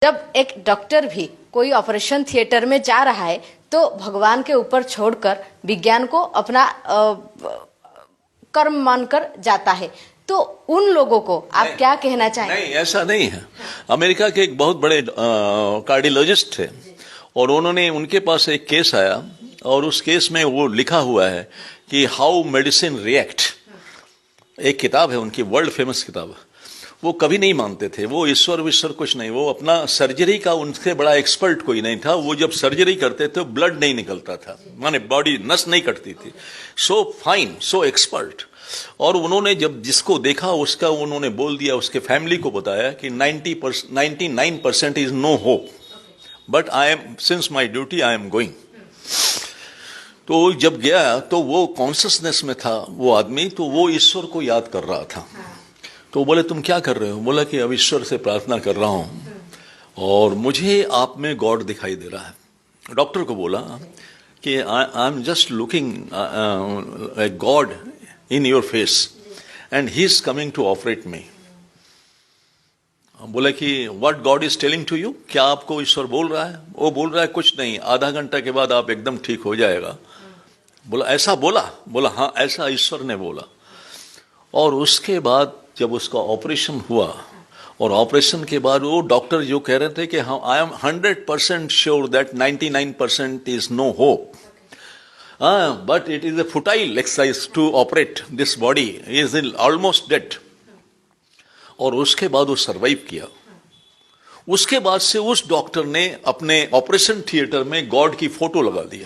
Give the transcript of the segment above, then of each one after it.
जब एक डॉक्टर भी कोई ऑपरेशन थिएटर में जा रहा है तो भगवान के ऊपर छोड़कर विज्ञान को अपना कर्म मानकर जाता है, तो उन लोगों को आप क्या कहना चाहेंगे? नहीं, ऐसा नहीं है। अमेरिका के एक बहुत बड़े कार्डियोलॉजिस्ट थे और उनके पास एक केस आया और उस केस में वो लिखा हुआ है कि हाउ मेडिसिन रिएक्ट, एक किताब है उनकी, वर्ल्ड फेमस किताब। वो कभी नहीं मानते थे, वो ईश्वर विश्वर कुछ नहीं, वो अपना सर्जरी का उनसे बड़ा एक्सपर्ट कोई नहीं था। वो जब सर्जरी करते थे ब्लड नहीं निकलता था, माने बॉडी नस नहीं कटती थी। सो फाइन, सो एक्सपर्ट। और उन्होंने जब जिसको देखा उसका उन्होंने बोल दिया, उसके फैमिली को बताया कि 99% is no hope, but I am, since my duty I am going. तो जब गया तो वो कॉन्शियसनेस में था वो आदमी, तो वो ईश्वर को याद कर रहा था। तो बोले तुम क्या कर रहे हो? बोला कि अब ईश्वर से प्रार्थना कर रहा हूं और मुझे आप में गॉड दिखाई दे रहा है। डॉक्टर को बोला कि I am just looking a God in your face and he is coming to operate me. बोले कि what God is telling to you, क्या आपको ईश्वर बोल रहा है? वो बोल रहा है कुछ नहीं, आधा घंटा के बाद आप एकदम ठीक हो जाएगा। बोला ऐसा बोला? बोला हाँ, ऐसा ईश्वर ने बोला। और उसके बाद जब उसका ऑपरेशन हुआ और ऑपरेशन के बाद वो डॉक्टर जो कह रहे थे कि हाँ, I am 100% sure that 99% is no hope, but it is a futile exercise to operate this body, is almost dead. और उसके बाद वो सर्वाइव किया। उसके बाद से उस डॉक्टर ने अपने ऑपरेशन थिएटर में गॉड की फोटो लगा दी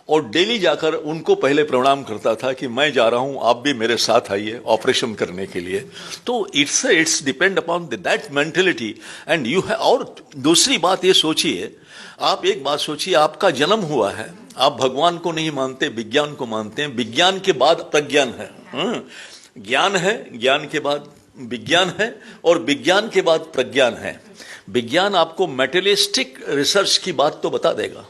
और डेली जाकर उनको पहले प्रणाम करता था कि मैं जा रहा हूं, आप भी मेरे साथ आइए ऑपरेशन करने के लिए। तो it's depend upon that mentality and you have. और दूसरी बात ये सोचिए, आप एक बात सोचिए, आपका जन्म हुआ है, आप भगवान को नहीं मानते, विज्ञान को मानते हैं। विज्ञान के बाद प्रज्ञान है, ज्ञान है, ज्ञान के बाद विज्ञान है और विज्ञान के बाद प्रज्ञान है। विज्ञान आपको मेटेरियलिस्टिक रिसर्च की बात तो बता देगा,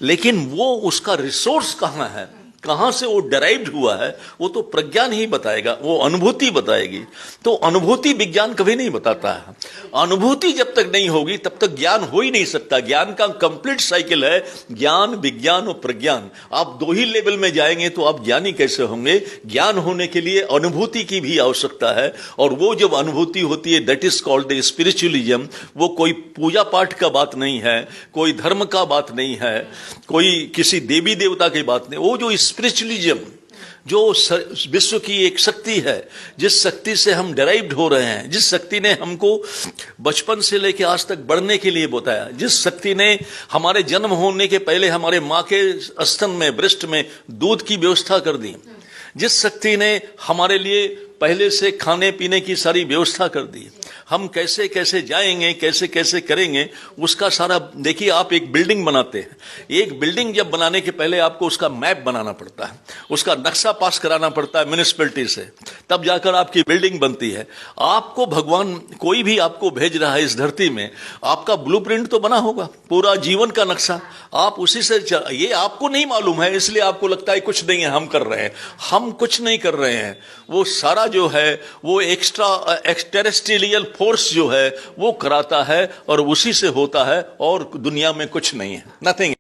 लेकिन वो उसका रिसोर्स कहाँ है, कहाँ से वो डेराइव्ड हुआ है, वो तो प्रज्ञान ही बताएगा, वो अनुभूति बताएगी। तो अनुभूति विज्ञान कभी नहीं बताता है। अनुभूति जब तक नहीं होगी तब तक ज्ञान हो ही नहीं सकता। ज्ञान का कंप्लीट साइकिल है ज्ञान, विज्ञान और प्रज्ञान। आप दो ही लेवल में जाएंगे तो आप ज्ञानी कैसे होंगे? ज्ञान होने के लिए अनुभूति की भी आवश्यकता है, और वो जब अनुभूति होती है that is called the spiritualism. वो कोई पूजा पाठ का बात नहीं है, कोई धर्म का बात नहीं है, कोई किसी देवी देवता की बात नहीं। वो जो स्पिरिचुअलिज्म, जो विश्व की एक शक्ति है, जिस शक्ति से हम डेराइव्ड हो रहे हैं, जिस शक्ति ने हमको बचपन से लेकर आज तक बढ़ने के लिए बताया, जिस शक्ति ने हमारे जन्म होने के पहले हमारे माँ के स्तन में, ब्रेस्ट में दूध की व्यवस्था कर दी, जिस शक्ति ने हमारे लिए पहले से खाने पीने की सारी व्यवस्था कर दी, हम कैसे कैसे जाएंगे, कैसे कैसे करेंगे, उसका सारा देखिए। आप एक बिल्डिंग बनाते हैं, एक बिल्डिंग जब बनाने के पहले आपको उसका मैप बनाना पड़ता है, उसका नक्शा पास कराना पड़ता है म्युनिसिपैलिटी से, तब जाकर आपकी बिल्डिंग बनती है। आपको भगवान कोई भी आपको भेज रहा है इस धरती में, आपका ब्लूप्रिंट तो बना होगा, पूरा जीवन का नक्शा, आप उसी से ये आपको नहीं मालूम है, इसलिए आपको लगता है कुछ नहीं है हम कर रहे हैं। हम कुछ नहीं कर रहे हैं, वो सारा जो है वो एक्सटेरेस्ट्रियल फोर्स जो है वो कराता है और उसी से होता है, और दुनिया में कुछ नहीं है, नथिंग।